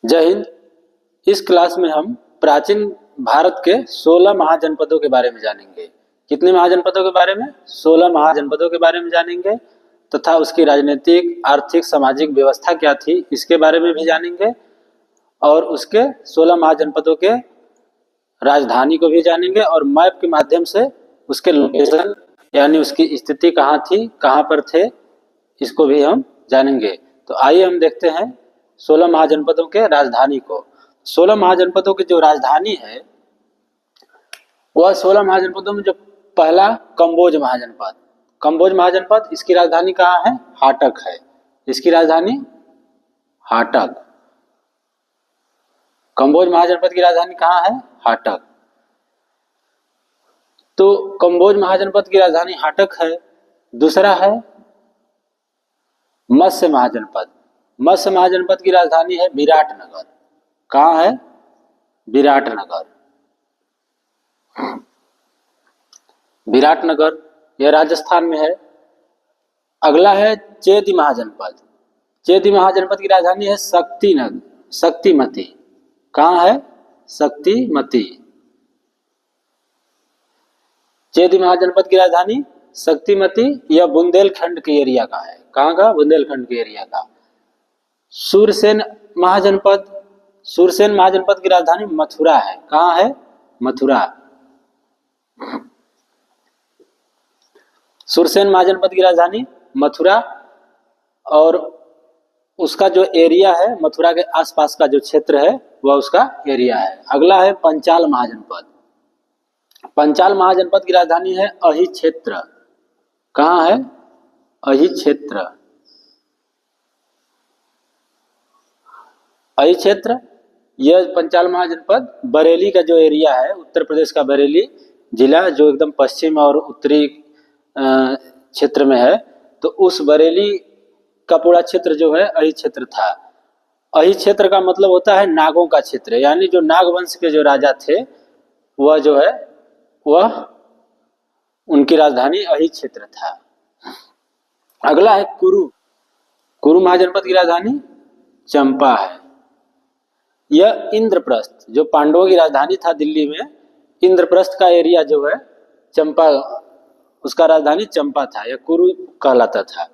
जय हिंद। इस क्लास में हम प्राचीन भारत के 16 महाजनपदों के बारे में जानेंगे। कितने महाजनपदों के बारे में? 16 महाजनपदों के बारे में जानेंगे तथा उसकी राजनीतिक, आर्थिक, सामाजिक व्यवस्था क्या थी इसके बारे में भी जानेंगे और उसके 16 महाजनपदों के राजधानी को भी जानेंगे और मैप के माध्यम से उसके लोकेशन यानी उसकी स्थिति कहाँ थी, कहाँ पर थे, इसको भी हम जानेंगे। तो आइए हम देखते हैं 16 महाजनपदों के राजधानी को। 16 महाजनपदों की जो राजधानी है वह 16 महाजनपदों में जो पहला कंबोज महाजनपद, कंबोज महाजनपद, इसकी राजधानी कहाँ है? हाटक है। इसकी राजधानी हाटक। कंबोज महाजनपद की राजधानी कहाँ है? हाटक। तो कंबोज महाजनपद की राजधानी हाटक है। दूसरा है मत्स्य महाजनपद। मत्स्य महाजनपद की राजधानी है विराटनगर। कहाँ है? विराटनगर। विराटनगर यह राजस्थान में है। अगला है चेदी महाजनपद। चेदी महाजनपद की राजधानी है शक्तिनगर, शक्तिमती। कहाँ है? शक्तिमती। चेदी महाजनपद की राजधानी शक्तिमती। यह बुंदेलखंड के एरिया का है। कहाँ का? बुंदेलखंड के एरिया का। सूरसेन महाजनपद, सूरसेन महाजनपद की राजधानी मथुरा है। कहाँ है? मथुरा। सूरसेन महाजनपद की राजधानी मथुरा और उसका जो एरिया है, मथुरा के आसपास का जो क्षेत्र है वह उसका एरिया है। अगला है पंचाल महाजनपद। पंचाल महाजनपद की राजधानी है अहि क्षेत्र। कहाँ है? अहि क्षेत्र। अहि क्षेत्र यह पंचाल महाजनपद बरेली का जो एरिया है, उत्तर प्रदेश का बरेली जिला जो एकदम पश्चिम और उत्तरी क्षेत्र में है, तो उस बरेली का पूरा क्षेत्र जो है अहि क्षेत्र था। अहि क्षेत्र का मतलब होता है नागों का क्षेत्र, यानी जो नाग वंश के जो राजा थे वह जो है वह उनकी राजधानी अहि क्षेत्र था। अगला है कुरु। कुरु महाजनपद की राजधानी चंपा है। यह इंद्रप्रस्थ जो पांडवों की राजधानी था दिल्ली में, इंद्रप्रस्थ का एरिया जो है चंपा, उसका राजधानी चंपा था, यह कुरु कहलाता था।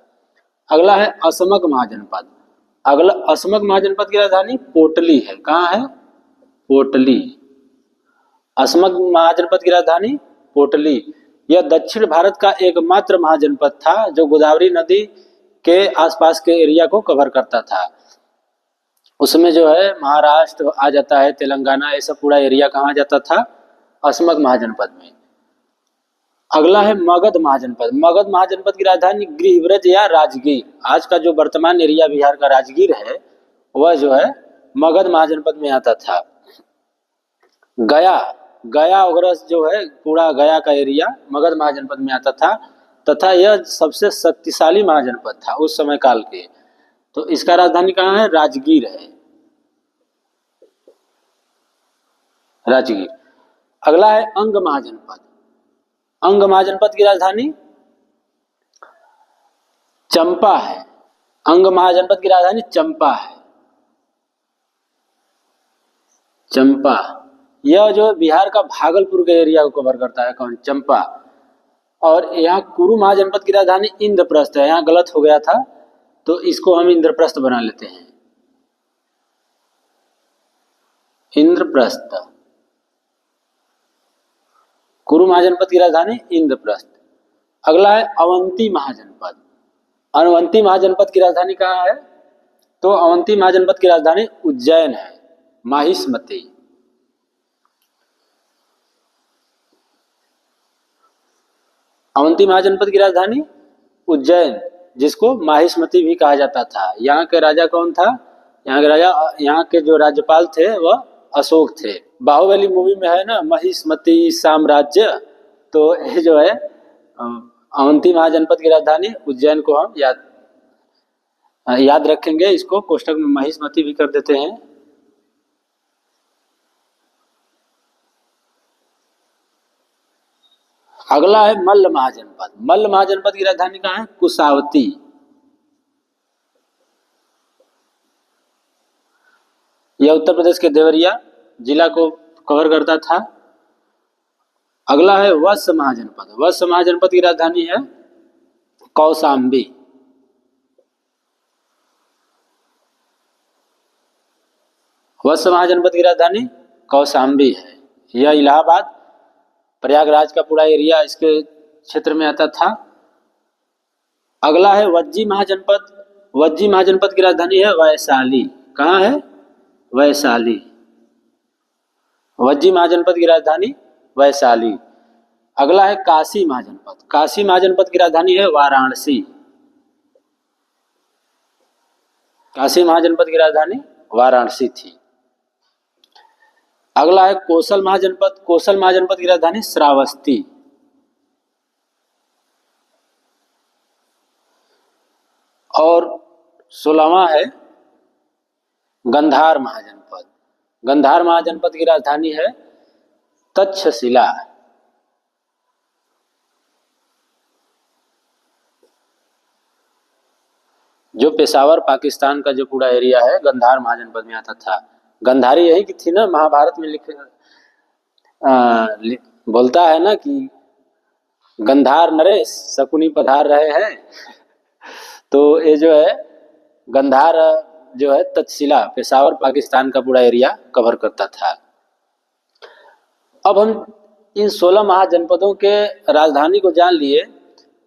अगला है असमक महाजनपद। अगला असमक महाजनपद की राजधानी पोटली है। कहाँ है? पोटली। असमक महाजनपद की राजधानी पोटली। यह दक्षिण भारत का एकमात्र महाजनपद था जो गोदावरी नदी के आसपास के एरिया को कवर करता था। उसमें जो है महाराष्ट्र आ जाता है, तेलंगाना, ऐसा पूरा एरिया कहाँ आ जाता था? असमक महाजनपद में। अगला है मगध महाजनपद। मगध महाजनपद की राजधानी गृहब्रज या राजगीर, आज का जो वर्तमान एरिया बिहार का राजगीर है वह जो है मगध महाजनपद में आता था। गया, गया वगैरह जो है पूरा गया का एरिया मगध महाजनपद में आता था तथा यह सबसे शक्तिशाली महाजनपद था उस समय काल के। तो इसका राजधानी कहाँ है? राजगीर है। राजगीर। अगला है अंग महाजनपद। अंग महाजनपद की राजधानी चंपा है। अंग महाजनपद की राजधानी चंपा है। चंपा यह जो बिहार का भागलपुर के एरिया को कवर करता है। कौन? चंपा। और यहाँ कुरु महाजनपद की राजधानी इंद्रप्रस्थ है। यहाँ गलत हो गया था तो इसको हम इंद्रप्रस्थ बना लेते हैं। इंद्रप्रस्थ। कुरु महाजनपद की राजधानी इंद्रप्रस्थ। अगला है अवंती महाजनपद। अवंती महाजनपद की राजधानी कहाँ है? तो अवंती महाजनपद की राजधानी उज्जैन है, माहिष्मती। अवंती महाजनपद की राजधानी उज्जैन, जिसको माहिष्मती भी कहा जाता था। यहाँ के राजा कौन था? यहाँ के राजा, यहाँ के जो राज्यपाल थे वह अशोक थे। बाहुबली मूवी में है ना महिष्मती साम्राज्य, तो ये जो है अवंती महाजनपद की राजधानी उज्जैन को हम याद रखेंगे। इसको कोष्टक में महिष्मती भी कर देते हैं। अगला है मल्ल महाजनपद। मल्ल महाजनपद की राजधानी कहाँ है? कुशावती। यह उत्तर प्रदेश के देवरिया जिला को कवर करता था। अगला है वत्स महाजनपद। वत्स महाजनपद की राजधानी है कौशाम्बी। वत्स महाजनपद की राजधानी कौशाम्बी है। यह इलाहाबाद प्रयागराज का पूरा एरिया इसके क्षेत्र में आता था। अगला है वज्जी महाजनपद। वज्जी महाजनपद की राजधानी है वैशाली। कहाँ है? वैशाली। वज्जी महाजनपद की राजधानी वैशाली। अगला है काशी महाजनपद। काशी महाजनपद की राजधानी है वाराणसी। काशी महाजनपद की राजधानी वाराणसी थी। अगला है कोसल महाजनपद। कोसल महाजनपद की राजधानी श्रावस्ती। और 16वां है गंधार महाजनपद। गंधार महाजनपद की राजधानी है तक्षशिला। जो पेशावर पाकिस्तान का जो पूरा एरिया है गंधार महाजनपद में आता था। गंधारी यही की थी ना, महाभारत में बोलता है ना कि गंधार नरेश शकुनी पधार रहे हैं। तो ये जो है गंधार जो है तक्षशिला पेशावर पाकिस्तान का पूरा एरिया कवर करता था। अब हम इन 16 महाजनपदों के राजधानी को जान लिए,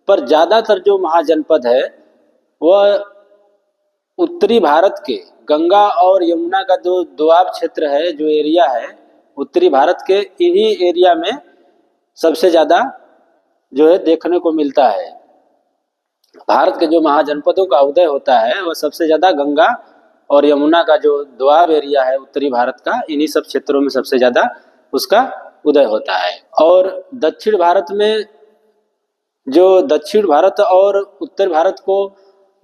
पर ज़्यादातर जो महाजनपद है वह उत्तरी भारत के गंगा और यमुना का जो दोआब क्षेत्र है, जो एरिया है उत्तरी भारत के, इन्हीं एरिया में सबसे ज़्यादा जो है देखने को मिलता है। भारत के जो महाजनपदों का उदय होता है वह सबसे ज़्यादा गंगा और यमुना का जो दोआब एरिया है उत्तरी भारत का, इन्हीं सब क्षेत्रों में सबसे ज़्यादा उसका उदय होता है। और दक्षिण भारत में जो दक्षिण भारत और उत्तर भारत को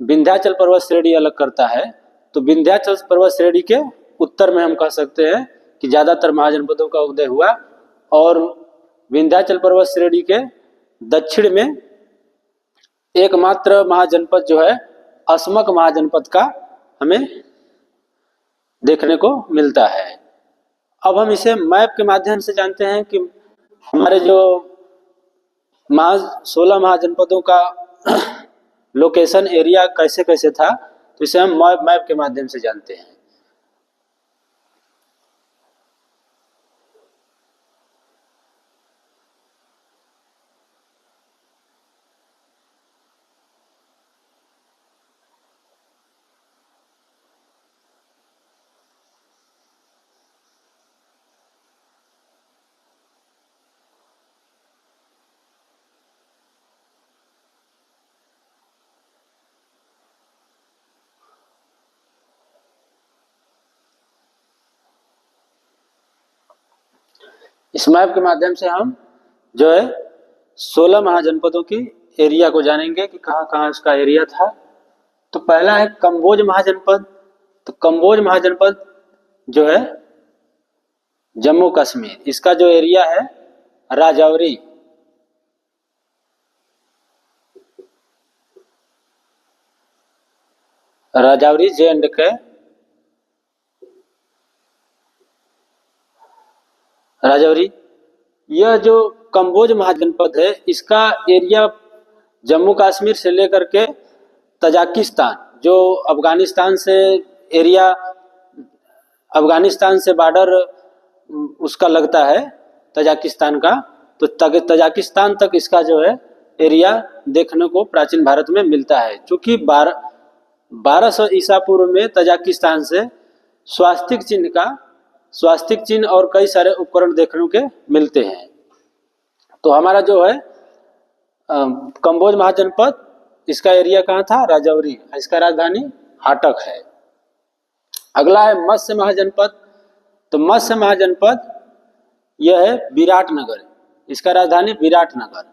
विंध्याचल पर्वत श्रेणी अलग करता है, तो विंध्याचल पर्वत श्रेणी के उत्तर में हम कह सकते हैं कि ज़्यादातर महाजनपदों का उदय हुआ, और विंध्याचल पर्वत श्रेणी के दक्षिण में एकमात्र महाजनपद जो है अस्मक महाजनपद का हमें देखने को मिलता है। अब हम इसे मैप के माध्यम से जानते हैं कि हमारे जो 16 महाजनपदों का लोकेशन एरिया कैसे कैसे था, तो इसे हम मैप के माध्यम से जानते हैं। इस मैप के माध्यम से हम जो है 16 महाजनपदों की एरिया को जानेंगे कि कहाँ कहाँ इसका एरिया था। तो पहला है कंबोज महाजनपद। तो कंबोज महाजनपद जो है जम्मू कश्मीर, इसका जो एरिया है राजौरी। राजौरी J&K राजौरी। यह जो कंबोज महाजनपद है इसका एरिया जम्मू कश्मीर से लेकर के तजाकिस्तान, जो अफगानिस्तान से एरिया, अफगानिस्तान से बॉर्डर उसका लगता है तजाकिस्तान का, तो तजाकिस्तान तक इसका जो है एरिया देखने को प्राचीन भारत में मिलता है। चूँकि 1200 ईसा पूर्व में तजाकिस्तान से स्वास्तिक चिन्ह और कई सारे उपकरण देखने के मिलते हैं। तो हमारा जो है कंबोज महाजनपद, इसका एरिया कहाँ था? राजौरी। इसका राजधानी हाटक है। अगला है मत्स्य महाजनपद। तो मत्स्य महाजनपद यह है विराटनगर, इसका राजधानी विराटनगर,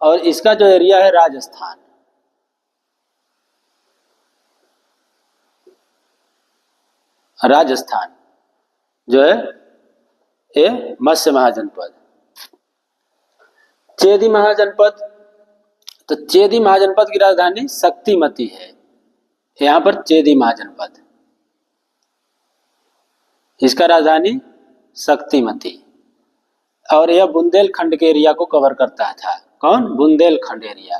और इसका जो एरिया है राजस्थान। राजस्थान जो है ये मत्स्य महाजनपद। चेदी महाजनपद। तो चेदी महाजनपद की राजधानी शक्तिमती है, यहाँ पर चेदी महाजनपद। इसका राजधानी शक्तिमती। और यह बुंदेलखंड के एरिया को कवर करता था। कौन? बुंदेलखंड एरिया।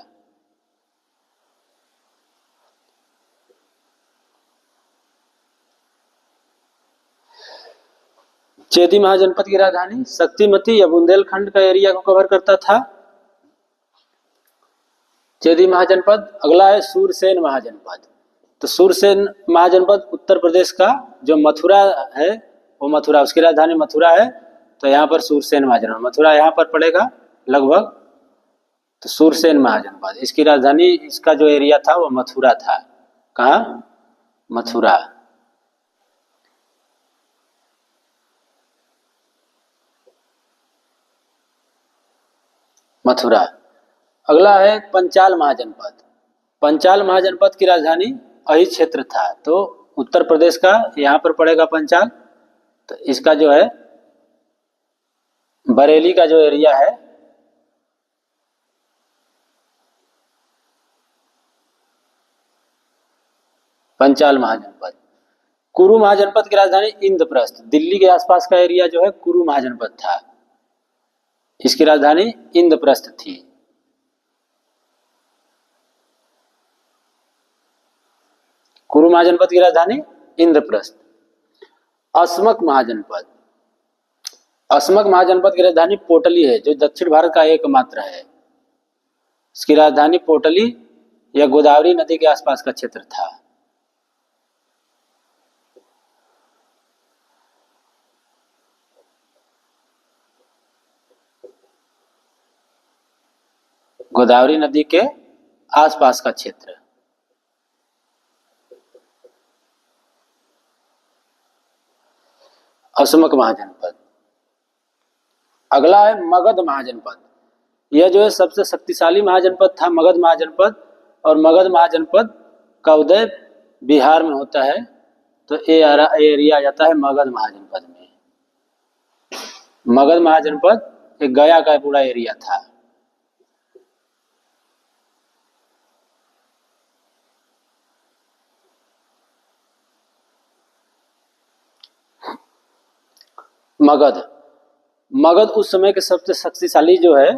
चेदी महाजनपद की राजधानी शक्तिमती या बुंदेलखंड का एरिया को कवर करता था, चेदी महाजनपद। अगला है सूरसेन महाजनपद। तो सूरसेन महाजनपद उत्तर प्रदेश का जो मथुरा है, वो मथुरा, उसकी राजधानी मथुरा है। तो यहाँ पर सूरसेन महाजनपद, मथुरा यहाँ पर पड़ेगा लगभग। तो सूरसेन महाजनपद, इसकी राजधानी, इसका जो एरिया था वो मथुरा था। कहाँ? मथुरा। मथुरा। अगला है पंचाल महाजनपद। पंचाल महाजनपद की राजधानी अही क्षेत्र था। तो उत्तर प्रदेश का यहाँ पर पड़ेगा पंचाल। तो इसका जो है बरेली का जो एरिया है, पंचाल महाजनपद। कुरु महाजनपद की राजधानी इंद्रप्रस्थ, दिल्ली के आसपास का एरिया जो है कुरु महाजनपद था। इसकी राजधानी इंद्रप्रस्थ थी। कुरु महाजनपद की राजधानी इंद्रप्रस्थ। अस्मक महाजनपद, अस्मक महाजनपद की राजधानी पोटली है, जो दक्षिण भारत का एकमात्र है। इसकी राजधानी पोटली या गोदावरी नदी के आसपास का क्षेत्र था। गोदावरी नदी के आसपास का क्षेत्र। अस्मक महाजनपद। अगला है मगध महाजनपद। यह जो है सबसे शक्तिशाली महाजनपद था, मगध महाजनपद। और मगध महाजनपद का उदय बिहार में होता है। तो ये एरिया आ जाता है मगध महाजनपद में। मगध महाजनपद एक गया का पूरा एरिया था। मगध, मगध उस समय के सबसे शक्तिशाली जो है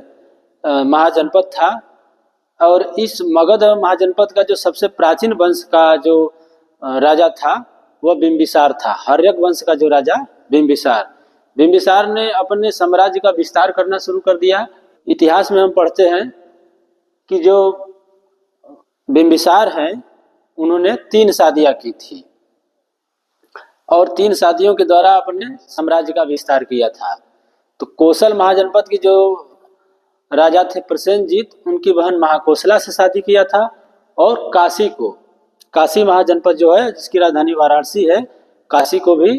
महाजनपद था। और इस मगध महाजनपद का जो सबसे प्राचीन वंश का जो राजा था वह बिंबिसार था। हर्यक वंश का जो राजा बिंबिसार, बिंबिसार ने अपने साम्राज्य का विस्तार करना शुरू कर दिया। इतिहास में हम पढ़ते हैं कि जो बिंबिसार हैं उन्होंने 3 शादियां की थी और 3 शादियों के द्वारा अपने साम्राज्य का विस्तार किया था। तो कौशल महाजनपद की जो राजा थे प्रसेनजीत, उनकी बहन महाकोशला से शादी किया था। और काशी को, काशी महाजनपद जो है जिसकी राजधानी वाराणसी है, काशी को भी,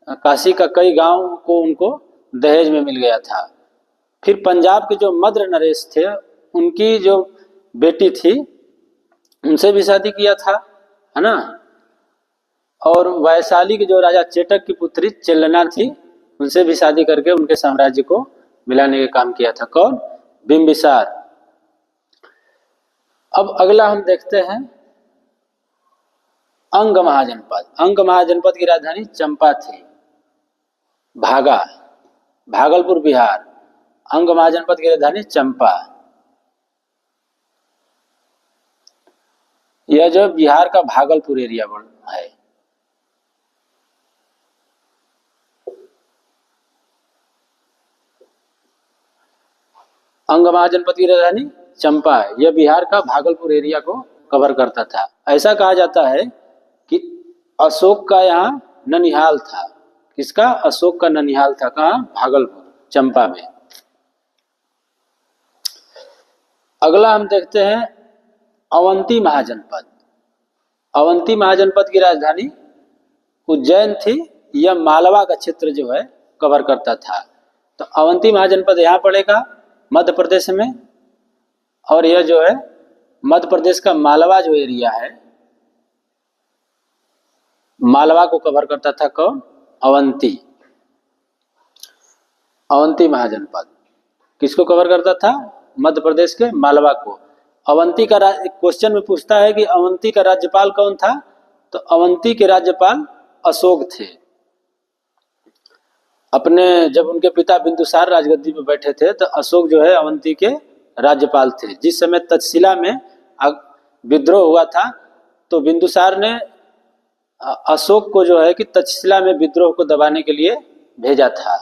काशी का कई गांव को उनको दहेज में मिल गया था। फिर पंजाब के जो मद्र नरेश थे, उनकी जो बेटी थी उनसे भी शादी किया था, है ना। और वैशाली के जो राजा चेटक की पुत्री चेलना थी, उनसे भी शादी करके उनके साम्राज्य को मिलाने का काम किया था। कौन? बिंबिसार। अब अगला हम देखते हैं अंग महाजनपद। अंग महाजनपद की राजधानी चंपा थी। भागा, भागलपुर बिहार। अंग महाजनपद की राजधानी चंपा। यह जो बिहार का भागलपुर एरिया है। अंग महाजनपद की राजधानी चंपा है। यह बिहार का भागलपुर एरिया को कवर करता था। ऐसा कहा जाता है कि अशोक का यहाँ ननिहाल था। किसका? अशोक का ननिहाल था। कहाँ? भागलपुर, चंपा में। अगला हम देखते हैं अवंती महाजनपद। अवंती महाजनपद की राजधानी उज्जैन थी। यह मालवा का क्षेत्र जो है कवर करता था। तो अवंती महाजनपद यहाँ पड़ेगा मध्य प्रदेश में। और यह जो है मध्य प्रदेश का मालवा जो एरिया है, मालवा को कवर करता था। कौन? अवंती। अवंती महाजनपद किसको कवर करता था? मध्य प्रदेश के मालवा को। अवंती का क्वेश्चन में पूछता है कि अवंती का राज्यपाल कौन था? तो अवंती के राज्यपाल अशोक थे। अपने जब उनके पिता बिंदुसार राजगद्दी पर बैठे थे तो अशोक जो है अवंती के राज्यपाल थे। जिस समय तक्षशिला में विद्रोह हुआ था तो बिंदुसार ने अशोक को जो है कि तक्षशिला में विद्रोह को दबाने के लिए भेजा था।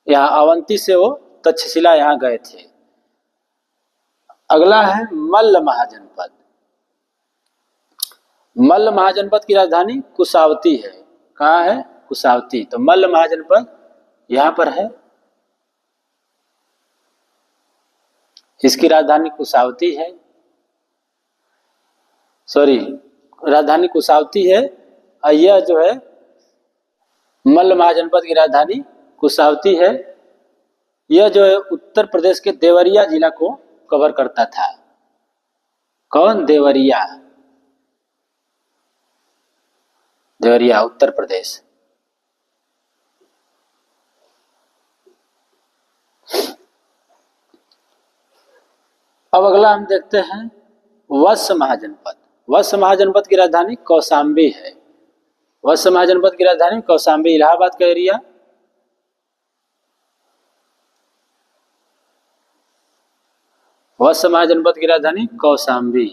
यहाँ अवंती से वो तक्षशिला यहाँ गए थे। अगला है मल्ल महाजनपद। मल्ल महाजनपद की राजधानी कुशावती है। कहाँ है? कुशावती। तो मल्ल महाजनपद यहां पर है, इसकी राजधानी कुशावती है। सॉरी, राजधानी कुशावती है और यह जो है मल्ल महाजनपद की राजधानी कुशावती है। यह जो है उत्तर प्रदेश के देवरिया जिला को कवर करता था। कौन? देवरिया। देवरिया उत्तर प्रदेश। अब अगला हम देखते हैं वत्स महाजनपद। वत्स महाजनपद की राजधानी कौशाम्बी है। वत्स महाजनपद की राजधानी कौशाम्बी, इलाहाबाद का एरिया। वत्स महाजनपद की राजधानी कौशाम्बी।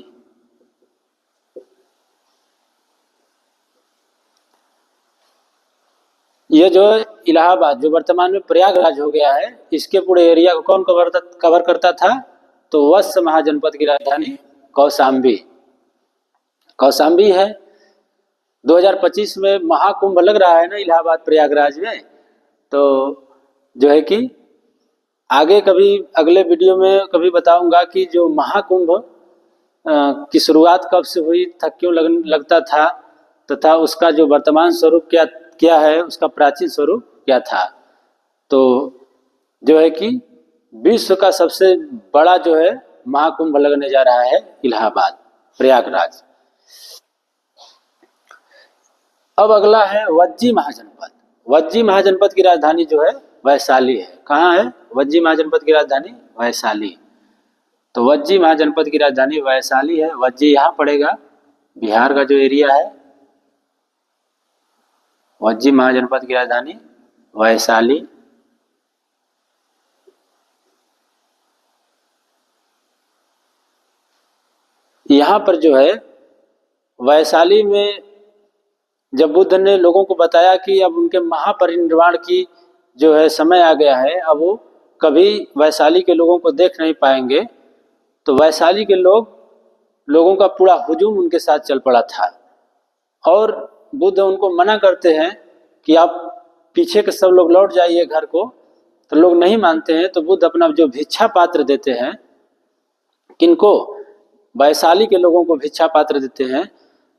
यह जो इलाहाबाद जो वर्तमान में प्रयागराज हो गया है, इसके पूरे एरिया को कौन कवर करता था? तो वत्स महाजनपद की राजधानी कौशाम्बी। कौशाम्बी है। 2025 में महाकुंभ लग रहा है ना इलाहाबाद प्रयागराज में, तो जो है कि आगे कभी अगले वीडियो में कभी बताऊंगा कि जो महाकुंभ की शुरुआत कब से हुई था, क्यों लगता था, तथा उसका जो वर्तमान स्वरूप क्या है, उसका प्राचीन स्वरूप क्या था। तो जो है कि विश्व का सबसे बड़ा जो है महाकुंभ लगने जा रहा है इलाहाबाद प्रयागराज। अब अगला है वज्जी महाजनपद। वज्जी महाजनपद की राजधानी जो है वैशाली है। कहाँ है वज्जी महाजनपद की राजधानी? वैशाली। तो वज्जी महाजनपद की राजधानी वैशाली है। वज्जी यहाँ पड़ेगा, बिहार का जो एरिया है। वज्जी महाजनपद की राजधानी वैशाली। यहाँ पर जो है वैशाली में जब बुद्ध ने लोगों को बताया कि अब उनके महापरिनिर्वाण की जो है समय आ गया है, अब वो कभी वैशाली के लोगों को देख नहीं पाएंगे, तो वैशाली के लोगों का पूरा हुजूम उनके साथ चल पड़ा था। और बुद्ध उनको मना करते हैं कि आप पीछे के सब लोग लौट जाइए घर को, तो लोग नहीं मानते हैं। तो बुद्ध अपना जो भिक्षा पात्र देते हैं, किनको? वैशाली के लोगों को भिक्षा पात्र देते हैं,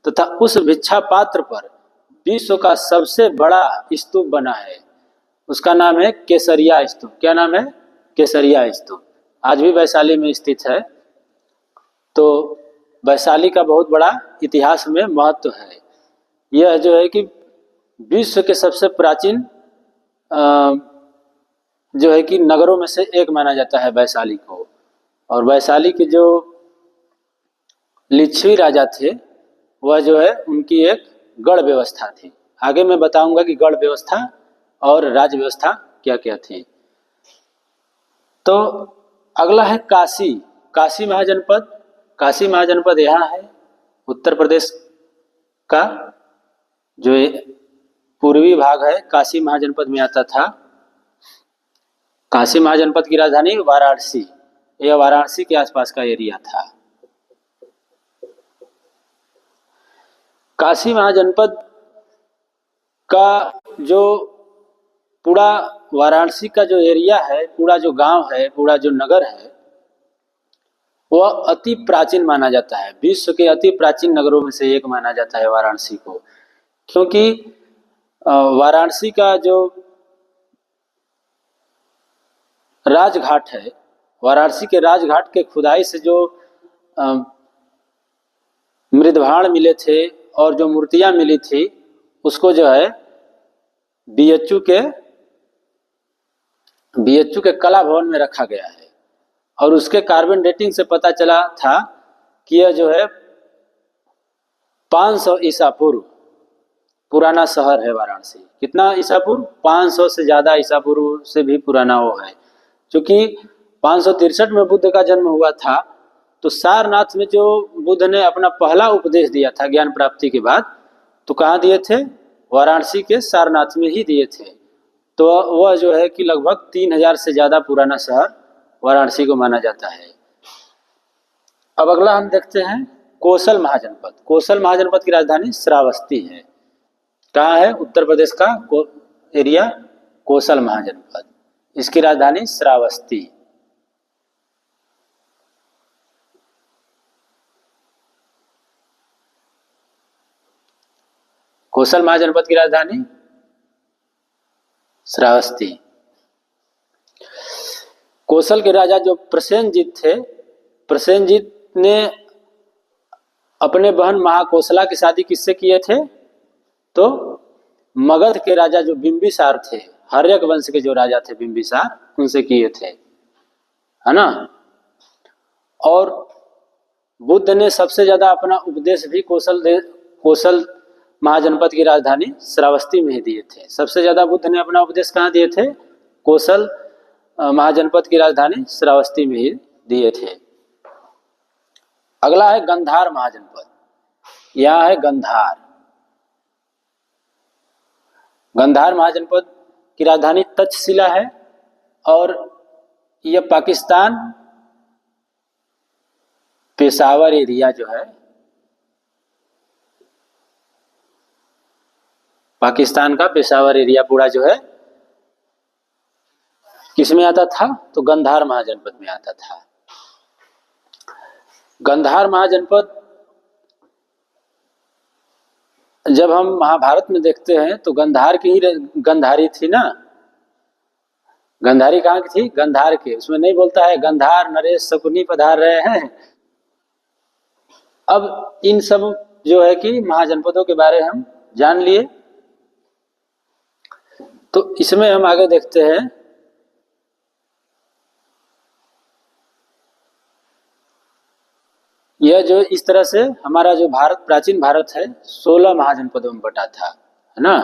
तथा उस भिक्षा पात्र पर विश्व का सबसे बड़ा स्तूप बना है। उसका नाम है केसरिया स्तूप। क्या नाम है? केसरिया स्तूप। आज भी वैशाली में स्थित है। तो वैशाली का बहुत बड़ा इतिहास में महत्व है। यह जो है कि विश्व के सबसे प्राचीन जो है कि नगरों में से एक माना जाता है वैशाली को। और वैशाली के जो लिच्छवी राजा थे, वह जो है उनकी एक गढ़ व्यवस्था थी। आगे मैं बताऊंगा कि गढ़ व्यवस्था और राज व्यवस्था क्या क्या थी। तो अगला है काशी। काशी महाजनपद। काशी महाजनपद यहाँ है, उत्तर प्रदेश का जो पूर्वी भाग है, काशी महाजनपद में आता था। काशी महाजनपद की राजधानी वाराणसी। यह वाराणसी के आसपास का एरिया था। काशी महाजनपद का जो पूरा वाराणसी का जो एरिया है, पूरा जो गांव है, पूरा जो नगर है, वह अति प्राचीन माना जाता है। विश्व के अति प्राचीन नगरों में से एक माना जाता है वाराणसी को। क्योंकि वाराणसी का जो राजघाट है, वाराणसी के राजघाट के खुदाई से जो मृदभाण मिले थे और जो मूर्तियां मिली थी, उसको जो है बीएचयू के कला भवन में रखा गया है। और उसके कार्बन डेटिंग से पता चला था कि यह जो है 500 ईसा पूर्व पुराना शहर है वाराणसी। कितना ईसा पूर्व? 500 से ज्यादा ईसा पूर्व से भी पुराना वो है। क्योंकि 563 में बुद्ध का जन्म हुआ था, तो सारनाथ में जो बुद्ध ने अपना पहला उपदेश दिया था ज्ञान प्राप्ति के बाद, तो कहाँ दिए थे? वाराणसी के सारनाथ में ही दिए थे। तो वह जो है कि लगभग 3000 से ज्यादा पुराना शहर वाराणसी को माना जाता है। अब अगला हम देखते हैं कोसल महाजनपद। कोसल महाजनपद की राजधानी श्रावस्ती है। कहाँ है? उत्तर प्रदेश का एरिया कोसल महाजनपद, इसकी राजधानी श्रावस्ती। कोसल महाजनपद की राजधानी श्रावस्ती। कोसल के राजा जो प्रसेनजीत थे, प्रसेनजीत ने अपने बहन महाकोसला की शादी किससे किए थे? तो मगध के राजा जो बिंबिसार थे, हर्यक वंश के जो राजा थे बिंबिसार, उनसे किए थे, है ना। और बुद्ध ने सबसे ज्यादा अपना उपदेश भी कोसल महाजनपद की राजधानी श्रावस्ती में ही दिए थे। सबसे ज्यादा बुद्ध ने अपना उपदेश कहाँ दिए थे? कोसल महाजनपद की राजधानी श्रावस्ती में ही दिए थे। अगला है गंधार महाजनपद। यह है गंधार। गंधार महाजनपद की राजधानी तक्षशिला है और यह पाकिस्तान पेशावर एरिया जो है, पाकिस्तान का पेशावर एरिया पूरा जो है किसमें आता था? तो गंधार महाजनपद में आता था। गंधार महाजनपद जब हम महाभारत में देखते हैं तो गंधार की ही गंधारी थी ना। गंधारी कहाँ की थी? गंधार के। उसमें नहीं बोलता है गंधार नरेश शकुनी पधार रहे हैं। अब इन सब जो है कि महाजनपदों के बारे हम जान लिए, तो इसमें हम आगे देखते हैं यह जो इस तरह से हमारा जो भारत, प्राचीन भारत है, 16 महाजनपदों में बटा था, है ना।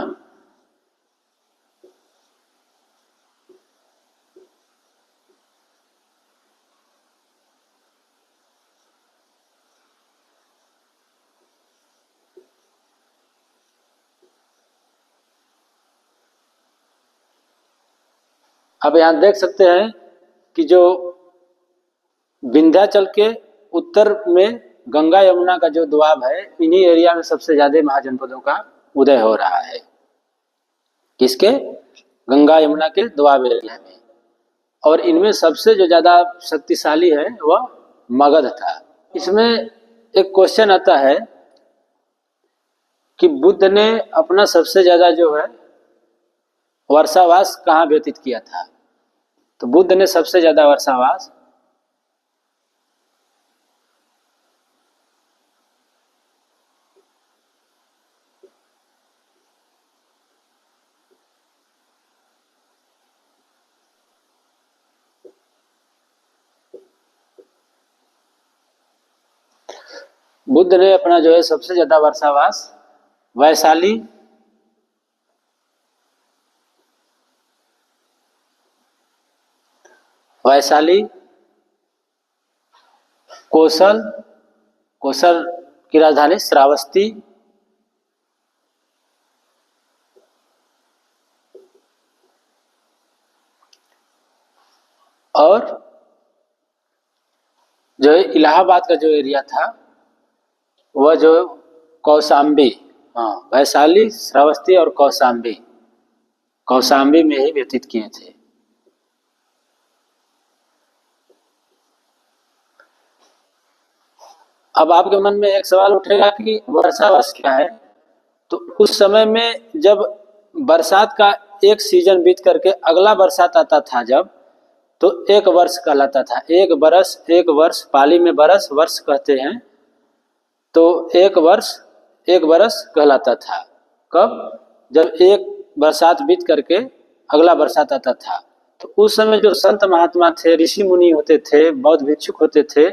अब यहां देख सकते हैं कि जो विंध्याचल के उत्तर में गंगा यमुना का जो दोआब है, इन्हीं एरिया में सबसे ज्यादा महाजनपदों का उदय हो रहा है। किसके? गंगा यमुना के दोआब एरिया में। और इनमें सबसे जो ज्यादा शक्तिशाली है वह मगध था। इसमें एक क्वेश्चन आता है कि बुद्ध ने अपना सबसे ज्यादा जो है वर्षावास कहाँ व्यतीत किया था? तो बुद्ध ने सबसे ज्यादा वर्षावास बुद्ध ने अपना जो है सबसे ज्यादा वर्षावास वैशाली, कोसल की राजधानी श्रावस्ती, और जो है इलाहाबाद का जो एरिया था वह जो कौशाम्बी, हाँ, वैशाली, श्रावस्ती और कौशाम्बी में ही व्यतीत किए थे। अब आपके मन में एक सवाल उठेगा कि वर्षावास क्या है? तो उस समय में जब बरसात का एक सीजन बीत करके अगला बरसात आता था जब, तो एक वर्ष कहलाता था। एक वर्ष पाली में वर्ष कहते हैं, तो एक बरस कहलाता था। कब? जब एक बरसात बीत करके अगला बरसात आता था। तो उस समय जो संत महात्मा थे, ऋषि मुनि होते थे, बौद्ध भिक्षुक होते थे,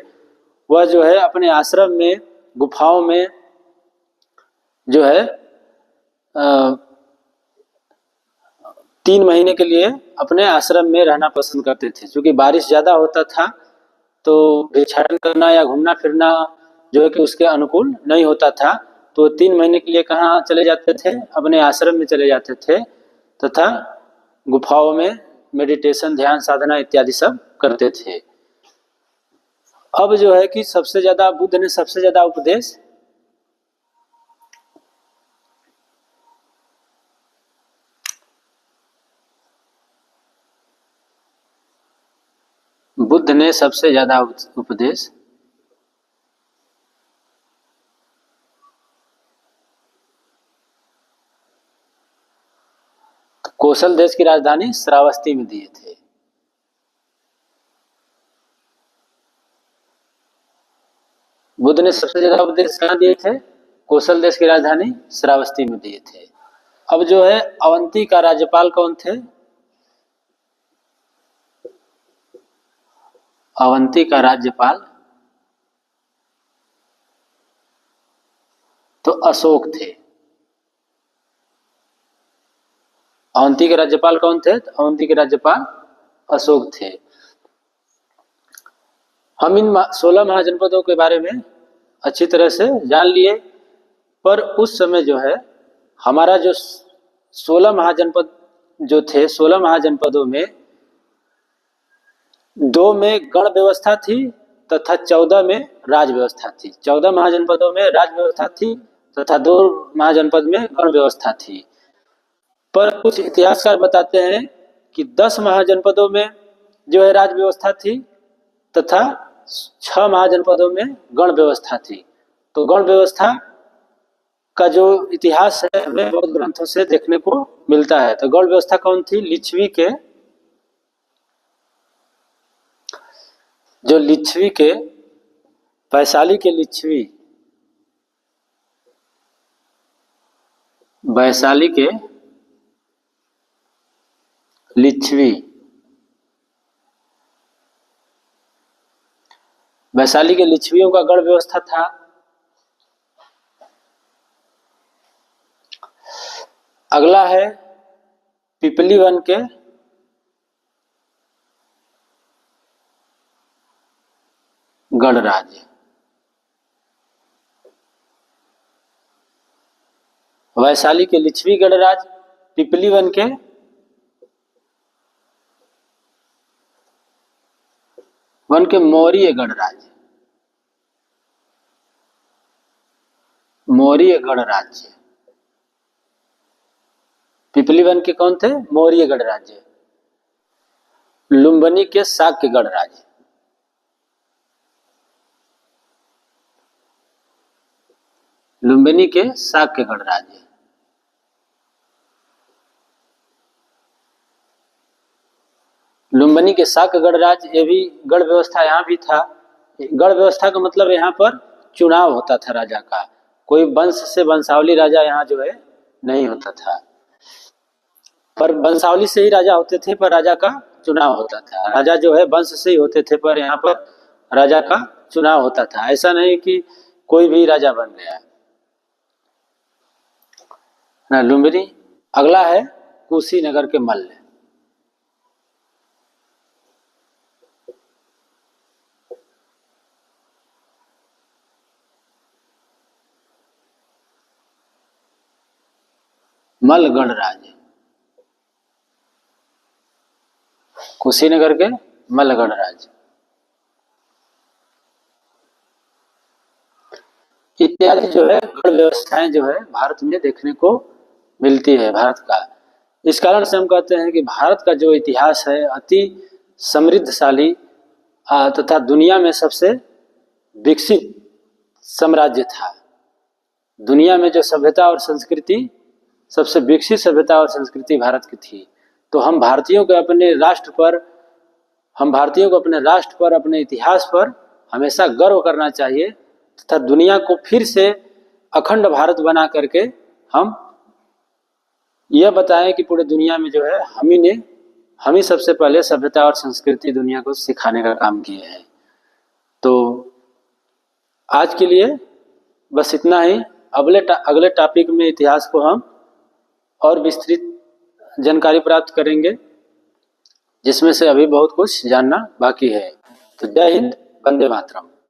वह जो है अपने आश्रम में, गुफाओं में जो है 3 महीने के लिए अपने आश्रम में रहना पसंद करते थे। क्योंकि बारिश ज़्यादा होता था तो भिक्षाटन करना या घूमना फिरना जो है कि उसके अनुकूल नहीं होता था। तो 3 महीने के लिए कहाँ चले जाते थे? अपने आश्रम में चले जाते थे तथा गुफाओं में मेडिटेशन, ध्यान साधना इत्यादि सब करते थे। अब जो है कि सबसे ज़्यादा बुद्ध ने सबसे ज़्यादा उपदेश बुद्ध ने सबसे ज़्यादा उपदेश कौशल देश की राजधानी श्रावस्ती में दिए थे। बुद्ध ने सबसे ज्यादा उपदेश कहाँ दिए थे? कौशल देश की राजधानी श्रावस्ती में दिए थे। अब जो है अवंती का राज्यपाल कौन थे? अवंती का राज्यपाल तो अशोक थे। अवंती के राज्यपाल कौन थे? तो अवंती के राज्यपाल अशोक थे। हम इन 16 महाजनपदों के बारे में अच्छी तरह से जान लिए, पर उस समय जो है हमारा जो 16 महाजनपद जो थे, 16 महाजनपदों में 2 में गण व्यवस्था थी तथा 14 में राज व्यवस्था थी। 14 महाजनपदों में राज व्यवस्था थी तथा 2 महाजनपद में गण व्यवस्था थी। पर कुछ इतिहासकार बताते हैं कि 10 महाजनपदों में जो है राज व्यवस्था थी तथा 6 महाजनपदों में गण व्यवस्था थी। तो गण व्यवस्था का जो इतिहास है हमें बहुत ग्रंथों से देखने को मिलता है। तो गण व्यवस्था कौन थी? लिच्छवी के वैशाली के लिच्छवी, वैशाली के लिच्छवी, वैशाली के लिच्छवियों का गण व्यवस्था था। अगला है पिपली वन के गणराज। वैशाली के लिच्छवी गणराज, पिपली वन के मौर्य गणराज, मौर्य गणराज्य। पिपली वन के कौन थे? मौर्य गणराज्य। लुम्बिनी के शाक्य गणराज्य, लुम्बिनी के शाक्य गणराज्य। लुम्बिनी के शाक्य गणराज्य, ये भी गण व्यवस्था यहाँ भी था। गण व्यवस्था का मतलब यहाँ पर चुनाव होता था राजा का, कोई वंश से वंशावली राजा यहाँ जो है नहीं होता था। पर वंशावली से ही राजा होते थे, पर राजा का चुनाव होता था। राजा जो है वंश से ही होते थे, पर यहाँ पर राजा का चुनाव होता था। ऐसा नहीं कि कोई भी राजा बन गया ना। लुम्बिनी। अगला है कुशीनगर के मल्ल। मल्ल गणराज्य, कुशीनगर के मल्ल गणराज्य इत्यादि जो है गण व्यवस्थाएं जो है भारत में देखने को मिलती है भारत का। इस कारण से हम कहते हैं कि भारत का जो इतिहास है अति समृद्धशाली तथा दुनिया में सबसे विकसित साम्राज्य था। दुनिया में जो सभ्यता और संस्कृति, सबसे विकसित सभ्यता और संस्कृति भारत की थी। तो हम भारतीयों को अपने राष्ट्र पर, अपने इतिहास पर हमेशा गर्व करना चाहिए तथा दुनिया को फिर से अखंड भारत बना करके हम यह बताएं कि पूरे दुनिया में जो है हम ही सबसे पहले सभ्यता और संस्कृति दुनिया को सिखाने का काम किए हैं। तो आज के लिए बस इतना ही। अगले टॉपिक में इतिहास को हम और विस्तृत जानकारी प्राप्त करेंगे, जिसमें से अभी बहुत कुछ जानना बाकी है। तो जय हिंद, वंदे मातरम।